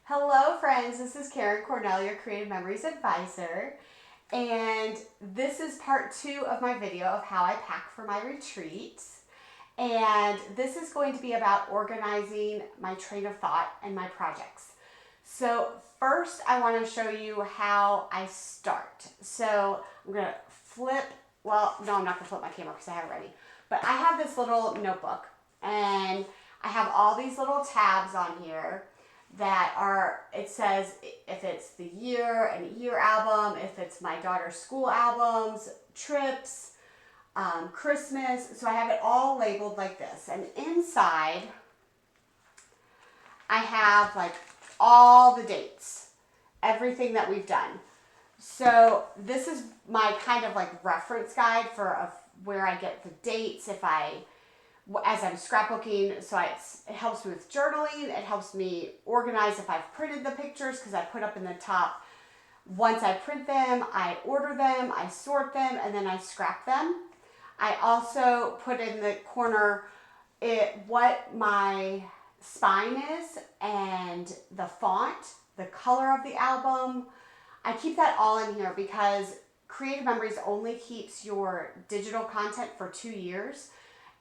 Hello friends, this is Karen Cornell, your Creative Memories Advisor, and this is part 2 of my video of how I pack for my retreats. And this is going to be about organizing my train of thought and my projects. So first I want to show you how I start. So I'm going to flip, well no, I'm not going to flip my camera because I have it ready, but I have this little notebook and I have all these little tabs on here that are, it says if it's the year, an year album, if it's my daughter's school albums, trips, Christmas. So I have it all labeled like this. And inside, I have like all the dates, everything that we've done. So this is my kind of like reference guide for where I get the dates as I'm scrapbooking. So it helps me with journaling. It helps me organize if I've printed the pictures because I put up in the top. Once I print them, I order them, I sort them, and then I scrap them. I also put in the corner what my spine is and the font, the color of the album. I keep that all in here because Creative Memories only keeps your digital content for 2 years.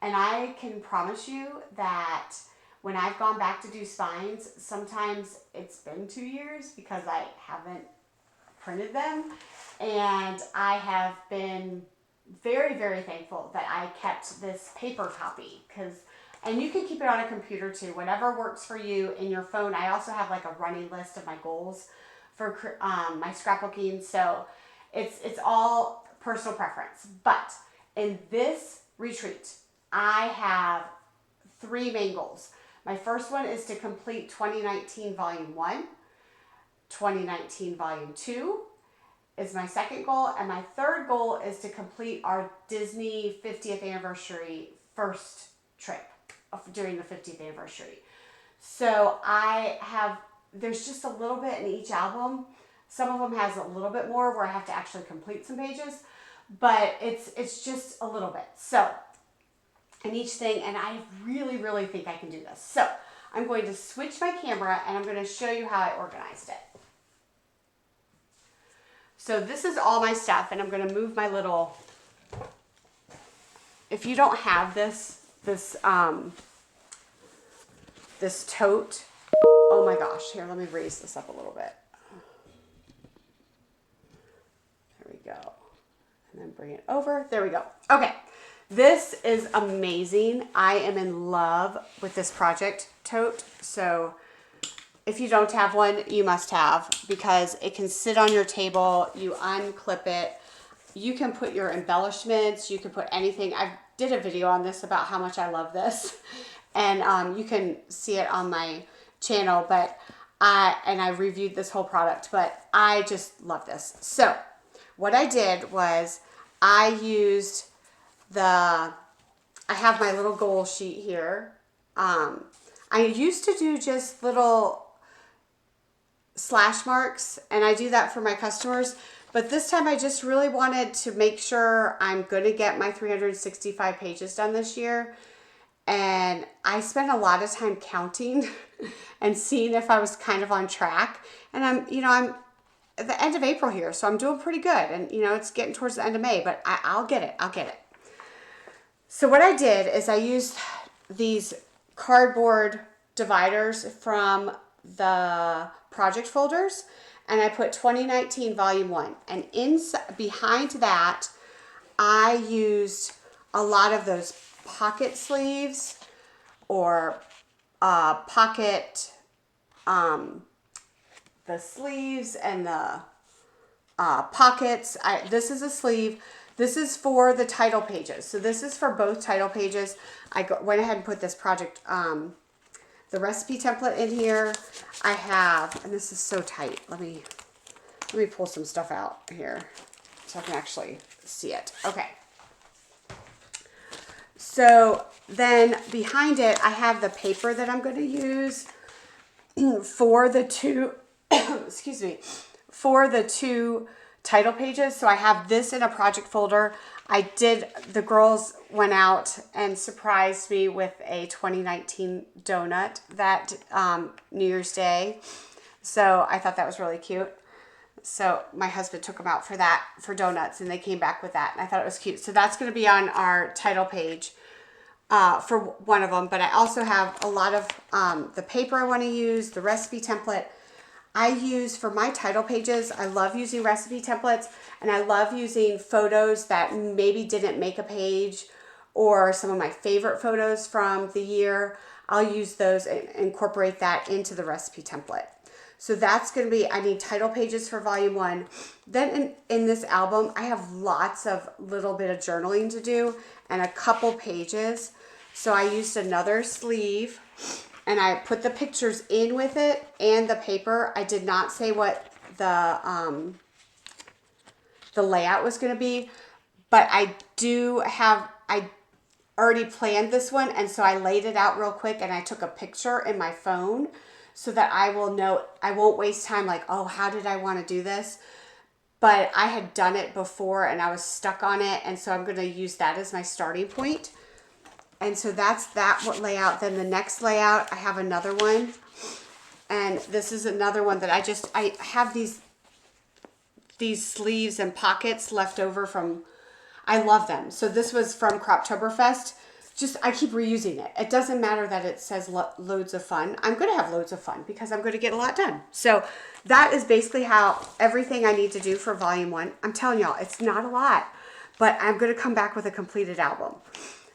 And I can promise you that when I've gone back to do spines, sometimes it's been 2 years because I haven't printed them. And I have been very, very thankful that I kept this paper copy and you can keep it on a computer too, whatever works for you in your phone. I also have like a running list of my goals for my scrapbooking. So it's all personal preference. But in this retreat, I have 3 main goals. My first one is to complete 2019 Volume 1. 2019 Volume 2 is my second goal. And my third goal is to complete our Disney 50th anniversary first trip during the 50th anniversary. So there's just a little bit in each album. Some of them has a little bit more where I have to actually complete some pages, but it's just a little bit. So in each thing, and I really, really think I can do this. So I'm going to switch my camera and I'm going to show you how I organized it. So this is all my stuff, and I'm going to move my little, if you don't have this tote, oh my gosh, here, let me raise this up a little bit. There we go. And then bring it over. There we go. Okay. This is amazing. I am in love with this project tote. So if you don't have one, you must have, because it can sit on your table. You unclip it. You can put your embellishments. You can put anything. I did a video on this about how much I love this. And you can see it on my channel. But I reviewed this whole product. But I just love this. So what I did was I used I have my little goal sheet here. I used to do just little slash marks, and I do that for my customers. But this time I just really wanted to make sure I'm going to get my 365 pages done this year. And I spent a lot of time counting and seeing if I was kind of on track. And I'm at the end of April here, so I'm doing pretty good. And, it's getting towards the end of May, but I'll get it. I'll get it. So what I did is I used these cardboard dividers from the project folders, and I put 2019 Volume 1. And behind that, I used a lot of those pocket sleeves or pocket, the sleeves and the pockets. This is a sleeve. This is for the title pages. So this is for both title pages. I went ahead and put this project, the recipe template in here. I have, and this is so tight. Let me pull some stuff out here so I can actually see it. Okay. So then behind it, I have the paper that I'm going to use for the two, excuse me, for the 2 title pages. So I have this in a project folder. The girls went out and surprised me with a 2019 donut that New Year's Day. So I thought that was really cute. So my husband took them out for that, for donuts, and they came back with that. And I thought it was cute. So that's going to be on our title page for one of them. But I also have a lot of the paper I want to use, the recipe template. I use for my title pages, I love using recipe templates, and I love using photos that maybe didn't make a page, or some of my favorite photos from the year. I'll use those and incorporate that into the recipe template. So that's going to be, I need title pages for volume 1. Then in this album, I have lots of little bit of journaling to do and a couple pages. So I used another sleeve and I put the pictures in with it and the paper. I did not say what the layout was going to be, but I already planned this one, and so I laid it out real quick and I took a picture in my phone so that I will know, I won't waste time like, oh, how did I want to do this? But I had done it before and I was stuck on it, and so I'm going to use that as my starting point. And so that's that layout. Then the next layout, I have another one, and this is another one that I have these sleeves and pockets left over from, I love them. So this was from Croptoberfest. Just, I keep reusing it. It doesn't matter that it says loads of fun. I'm going to have loads of fun because I'm going to get a lot done. So that is basically how everything I need to do for volume 1. I'm telling y'all, it's not a lot, but I'm going to come back with a completed album.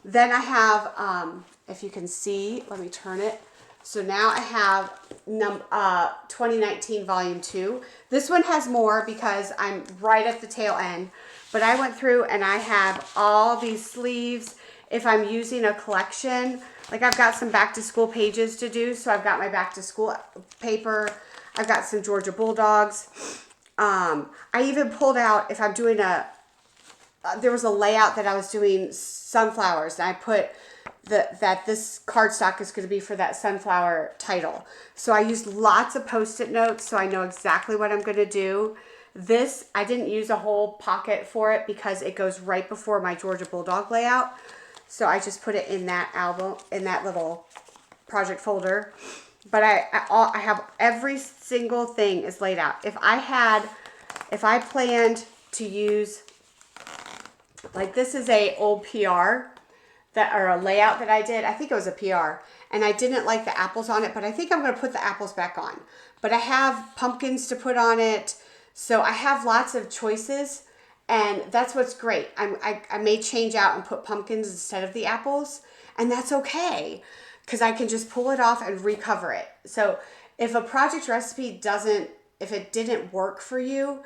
Then I have, if you can see, let me turn it. So now I have 2019 volume 2. This one has more because I'm right at the tail end, but I went through and I have all these sleeves. If I'm using a collection, like I've got some back to school pages to do. So I've got my back to school paper. I've got some Georgia Bulldogs. I even pulled out, if I'm doing there was a layout that I was doing sunflowers, and I put that this cardstock is going to be for that sunflower title. So I used lots of Post-it notes so I know exactly what I'm going to do. This, I didn't use a whole pocket for it because it goes right before my Georgia Bulldog layout. So I just put it in that album, in that little project folder. But I have every single thing is laid out. If I planned to use, like this is a old PR or a layout that I did. I think it was a PR, and I didn't like the apples on it, but I think I'm going to put the apples back on. But I have pumpkins to put on it, so I have lots of choices, and that's what's great. I may change out and put pumpkins instead of the apples, and that's okay, because I can just pull it off and recover it. So if a project recipe if it didn't work for you,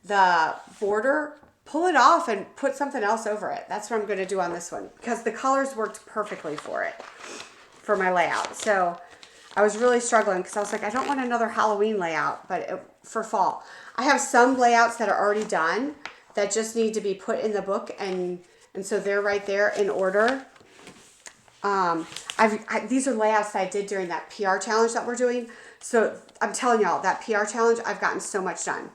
the border, pull it off and put something else over it. That's what I'm going to do on this one because the colors worked perfectly for it, for my layout. So I was really struggling because I was like, I don't want another Halloween layout, but for fall. I have some layouts that are already done that just need to be put in the book, and so they're right there in order. These are layouts that I did during that PR challenge that we're doing. So I'm telling y'all, that PR challenge, I've gotten so much done.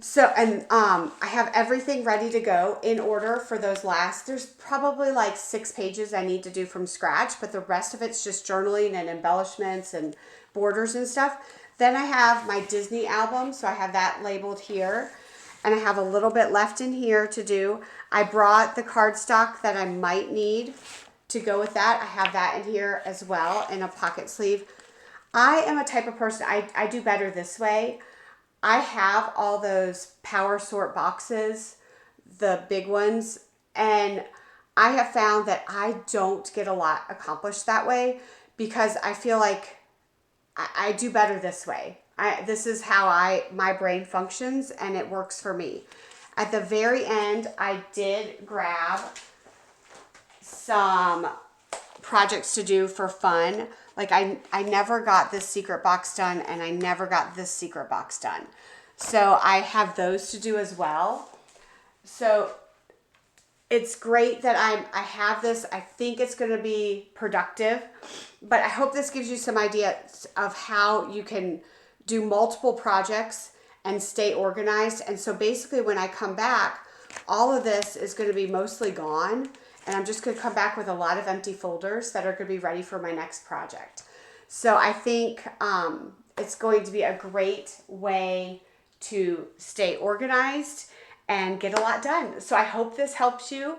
So, and I have everything ready to go in order for those last. There's probably like 6 pages I need to do from scratch, but the rest of it's just journaling and embellishments and borders and stuff. Then I have my Disney album, so I have that labeled here. And I have a little bit left in here to do. I brought the cardstock that I might need to go with that. I have that in here as well in a pocket sleeve. I am a type of person, I do better this way. I have all those Power Sort boxes, the big ones, and I have found that I don't get a lot accomplished that way because I feel like I do better this way. This is how my brain functions, and it works for me. At the very end, I did grab some projects to do for fun. Like I never got this secret box done, and I never got this secret box done. So I have those to do as well. So it's great that I have this. I think it's going to be productive, but I hope this gives you some ideas of how you can do multiple projects and stay organized. And so basically when I come back, all of this is going to be mostly gone, and I'm just going to come back with a lot of empty folders that are going to be ready for my next project. So I think it's going to be a great way to stay organized and get a lot done. So I hope this helps you.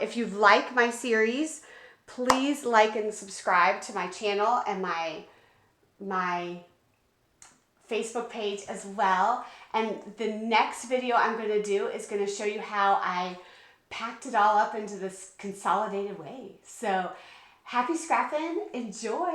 If you like my series, please like and subscribe to my channel and my Facebook page as well. And the next video I'm going to do is going to show you how I packed it all up into this consolidated way. So happy scrapping. Enjoy.